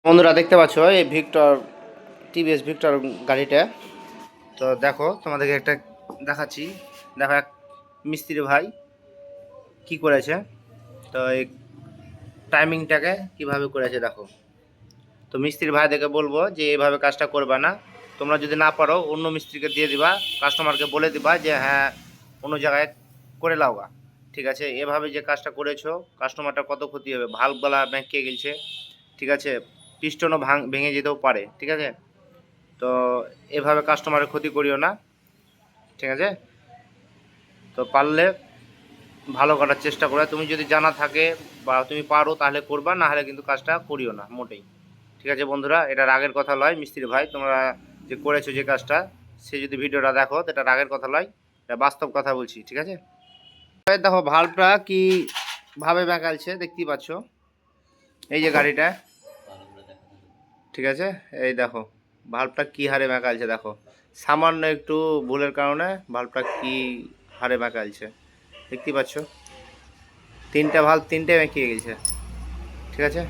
বন্ধুরা দেখতে পাচ্ছ এই ভিক্টর টিভিএস ভিক্টর গাড়িটা। তো দেখো তোমাদেরকে একটা দেখাচ্ছি। দেখো এক মিস্ত্রি ভাই কি করেছে। তো এই টাইমিংটাকে কিভাবে করেছে দেখো। তো মিস্ত্রি ভাইদেরকে বলবো যে এইভাবে কাজটা করবে না, তোমরা যদি না পারো অন্য মিস্ত্রিকে দিয়ে দিবা, কাস্টমারকে বলে দিবা যে হ্যাঁ অন্য জায়গায় করে লাওগা। ঠিক আছে, এভাবে যে কাজটা করেছো কাস্টমারটা কত ক্ষতি হবে, ভাল্বগুলা ব্যাঁকিয়ে গেছে, ঠিক আছে, পিস্টনও ভেঙে যেতেও পারে। ঠিক আছে, তো এভাবে কাস্টমারের ক্ষতি করিও না। ঠিক আছে, তো পারলে ভালো করার চেষ্টা করো। তুমি যদি জানা থাকে বা তুমি পারো তাহলে করবা, না হলে কিন্তু কাজটা করিও না মোটেই। ঠিক আছে বন্ধুরা, এটা রাগের কথা লয়। মিস্ত্রি ভাই তোমরা যে করেছো যে কাজটা, সে যদি ভিডিওটা দেখো তো এটা রাগের কথা লয়, এটা বাস্তব কথা বলছি। ঠিক আছে, দেখো ভাল্বটা কি ভাবে বেঁকালছে দেখতেই পাচ্ছ, এই যে গাড়িটা। ঠিক আছে, এই দেখো ভাল্বটা কি হারে বেঁকালছে দেখো, সামান্য একটু ভুলের কারণে ভাল্বটা কি হারে বেঁকালছে দেখতেই পাচ্ছ। তিনটা ভাল্ব তিনটে বেঁকিয়ে গেছে। ঠিক আছে।